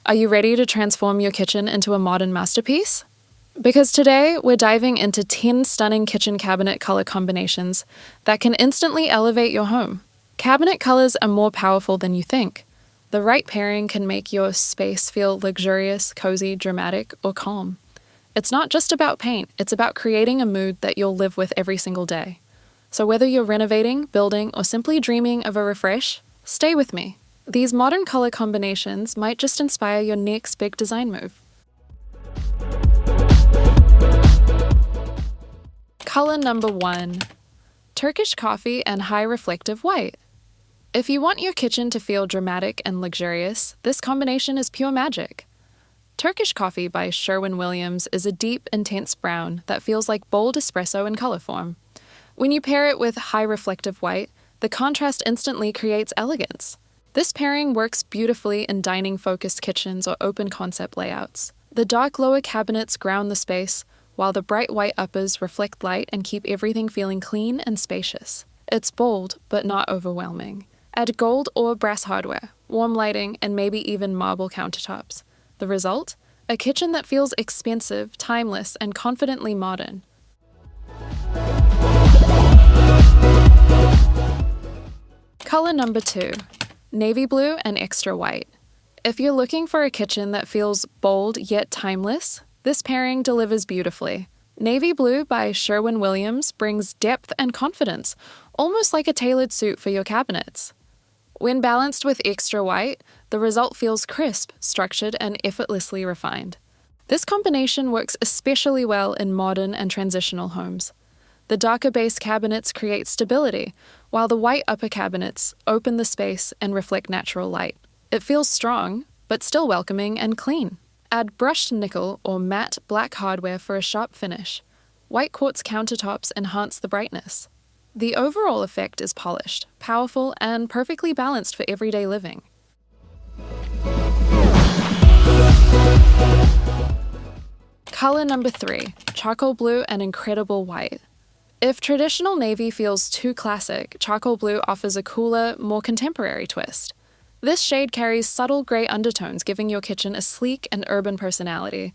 Are you ready to transform your kitchen into a modern masterpiece? Because today, we're diving into 10 stunning kitchen cabinet color combinations that can instantly elevate your home. Cabinet colors are more powerful than you think. The right pairing can make your space feel luxurious, cozy, dramatic, or calm. It's not just about paint, it's about creating a mood that you'll live with every single day. So whether you're renovating, building, or simply dreaming of a refresh, stay with me. These modern color combinations might just inspire your next big design move. Color number 1. Turkish coffee and high reflective white. If you want your kitchen to feel dramatic and luxurious, this combination is pure magic. Turkish coffee by Sherwin-Williams is a deep, intense brown that feels like bold espresso in color form. When you pair it with high reflective white, the contrast instantly creates elegance. This pairing works beautifully in dining-focused kitchens or open-concept layouts. The dark lower cabinets ground the space, while the bright white uppers reflect light and keep everything feeling clean and spacious. It's bold, but not overwhelming. Add gold or brass hardware, warm lighting, and maybe even marble countertops. The result? A kitchen that feels expensive, timeless, and confidently modern. Color number 2. Navy blue and extra white. If you're looking for a kitchen that feels bold yet timeless, this pairing delivers beautifully. Navy blue by Sherwin-Williams brings depth and confidence, almost like a tailored suit for your cabinets. When balanced with extra white, the result feels crisp, structured, and effortlessly refined. This combination works especially well in modern and transitional homes. The darker base cabinets create stability, while the white upper cabinets open the space and reflect natural light. It feels strong, but still welcoming and clean. Add brushed nickel or matte black hardware for a sharp finish. White quartz countertops enhance the brightness. The overall effect is polished, powerful, and perfectly balanced for everyday living. Color number 3, charcoal blue and incredible white. If traditional navy feels too classic, charcoal blue offers a cooler, more contemporary twist. This shade carries subtle gray undertones, giving your kitchen a sleek and urban personality.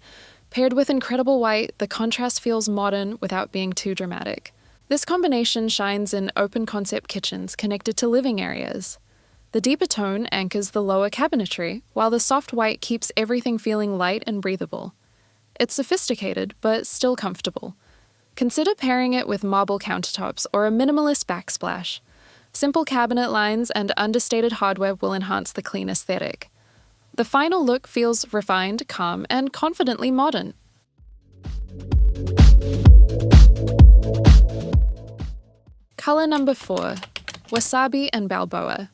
Paired with incredible white, the contrast feels modern without being too dramatic. This combination shines in open-concept kitchens connected to living areas. The deeper tone anchors the lower cabinetry, while the soft white keeps everything feeling light and breathable. It's sophisticated, but still comfortable. Consider pairing it with marble countertops or a minimalist backsplash. Simple cabinet lines and understated hardware will enhance the clean aesthetic. The final look feels refined, calm, and confidently modern. Color number 4, Wasabi and Balboa.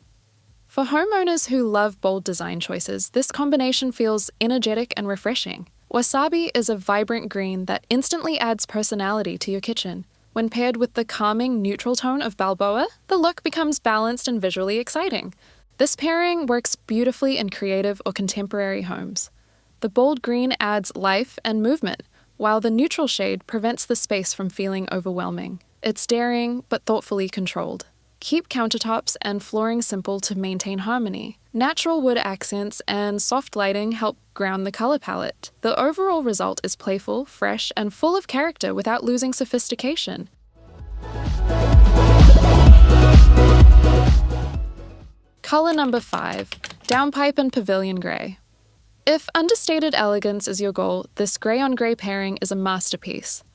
For homeowners who love bold design choices, this combination feels energetic and refreshing. Wasabi is a vibrant green that instantly adds personality to your kitchen. When paired with the calming, neutral tone of Balboa, the look becomes balanced and visually exciting. This pairing works beautifully in creative or contemporary homes. The bold green adds life and movement, while the neutral shade prevents the space from feeling overwhelming. It's daring, but thoughtfully controlled. Keep countertops and flooring simple to maintain harmony. Natural wood accents and soft lighting help ground the color palette. The overall result is playful, fresh, and full of character without losing sophistication. Color number 5, Downpipe and Pavilion Gray. If understated elegance is your goal, this gray-on-gray pairing is a masterpiece.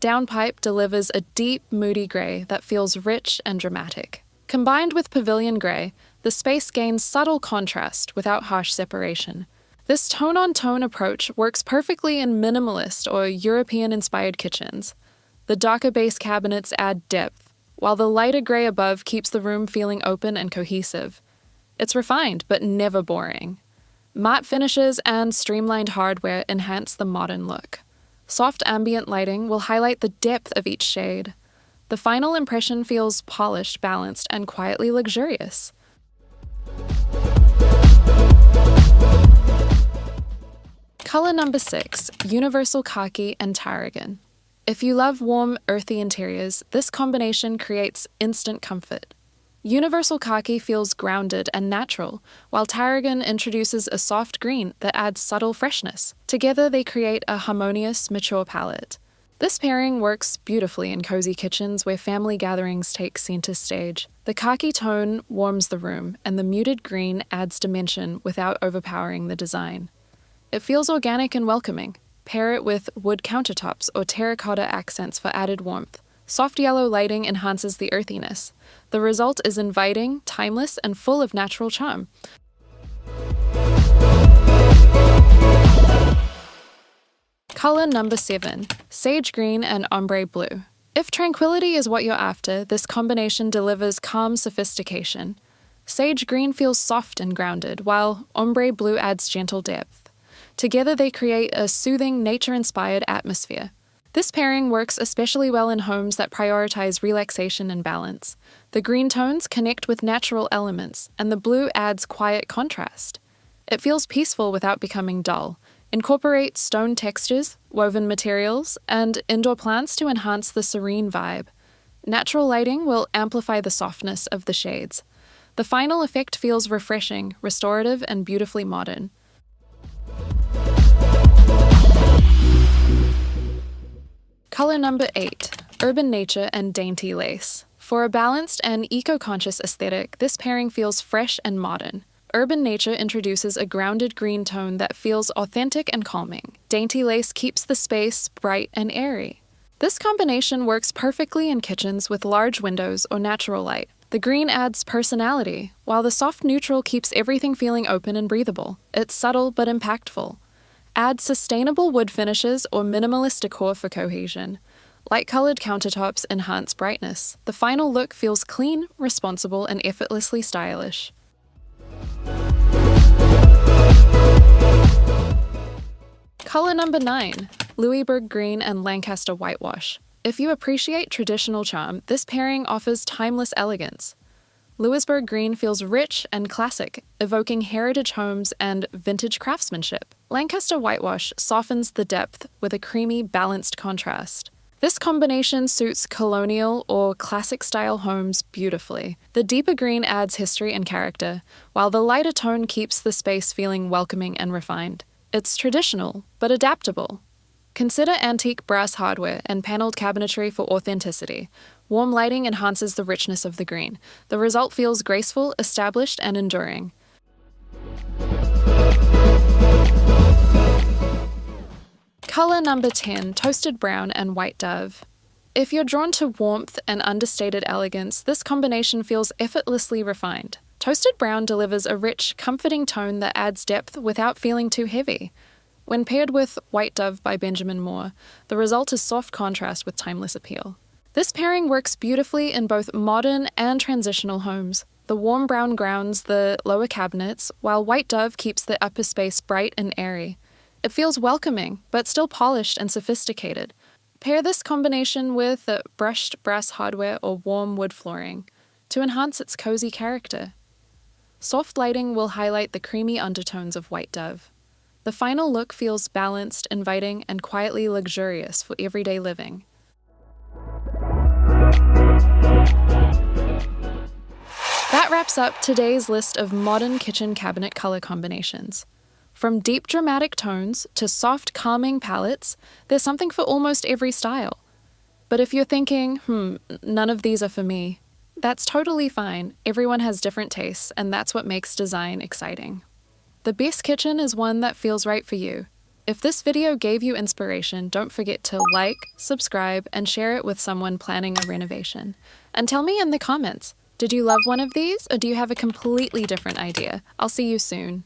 Downpipe delivers a deep, moody gray that feels rich and dramatic. Combined with Pavilion Gray, the space gains subtle contrast without harsh separation. This tone-on-tone approach works perfectly in minimalist or European-inspired kitchens. The darker base cabinets add depth, while the lighter gray above keeps the room feeling open and cohesive. It's refined, but never boring. Matte finishes and streamlined hardware enhance the modern look. Soft ambient lighting will highlight the depth of each shade. The final impression feels polished, balanced, and quietly luxurious. Color number 6, Universal Khaki and Tarragon. If you love warm, earthy interiors, this combination creates instant comfort. Universal khaki feels grounded and natural, while tarragon introduces a soft green that adds subtle freshness. Together they create a harmonious, mature palette. This pairing works beautifully in cozy kitchens where family gatherings take center stage. The khaki tone warms the room, and the muted green adds dimension without overpowering the design. It feels organic and welcoming. Pair it with wood countertops or terracotta accents for added warmth. Soft yellow lighting enhances the earthiness. The result is inviting, timeless, and full of natural charm. Color number 7, sage green and ombre blue. If tranquility is what you're after, this combination delivers calm sophistication. Sage green feels soft and grounded, while ombre blue adds gentle depth. Together they create a soothing, nature-inspired atmosphere. This pairing works especially well in homes that prioritize relaxation and balance. The green tones connect with natural elements, and the blue adds quiet contrast. It feels peaceful without becoming dull. Incorporate stone textures, woven materials, and indoor plants to enhance the serene vibe. Natural lighting will amplify the softness of the shades. The final effect feels refreshing, restorative, and beautifully modern. Color number 8, urban nature and dainty lace. For a balanced and eco-conscious aesthetic, this pairing feels fresh and modern. Urban nature introduces a grounded green tone that feels authentic and calming. Dainty lace keeps the space bright and airy. This combination works perfectly in kitchens with large windows or natural light. The green adds personality, while the soft neutral keeps everything feeling open and breathable. It's subtle but impactful. Add sustainable wood finishes or minimalist decor for cohesion. Light-colored countertops enhance brightness. The final look feels clean, responsible, and effortlessly stylish. Color number 9, Louisburg green and Lancaster whitewash. If you appreciate traditional charm, this pairing offers timeless elegance. Louisburg green feels rich and classic, evoking heritage homes and vintage craftsmanship. Lancaster whitewash softens the depth with a creamy, balanced contrast. This combination suits colonial or classic-style homes beautifully. The deeper green adds history and character, while the lighter tone keeps the space feeling welcoming and refined. It's traditional, but adaptable. Consider antique brass hardware and paneled cabinetry for authenticity. Warm lighting enhances the richness of the green. The result feels graceful, established, and enduring. Color number 10, toasted brown and white dove. If you're drawn to warmth and understated elegance, this combination feels effortlessly refined. Toasted brown delivers a rich, comforting tone that adds depth without feeling too heavy. When paired with White Dove by Benjamin Moore, the result is soft contrast with timeless appeal. This pairing works beautifully in both modern and transitional homes. The warm brown grounds the lower cabinets, while White Dove keeps the upper space bright and airy. It feels welcoming, but still polished and sophisticated. Pair this combination with brushed brass hardware or warm wood flooring to enhance its cozy character. Soft lighting will highlight the creamy undertones of White Dove. The final look feels balanced, inviting, and quietly luxurious for everyday living. That wraps up today's list of modern kitchen cabinet color combinations. From deep dramatic tones to soft calming palettes, there's something for almost every style. But if you're thinking, none of these are for me, that's totally fine. Everyone has different tastes, and that's what makes design exciting. The best kitchen is one that feels right for you. If this video gave you inspiration, don't forget to like, subscribe, and share it with someone planning a renovation. And tell me in the comments, did you love one of these, or do you have a completely different idea? I'll see you soon.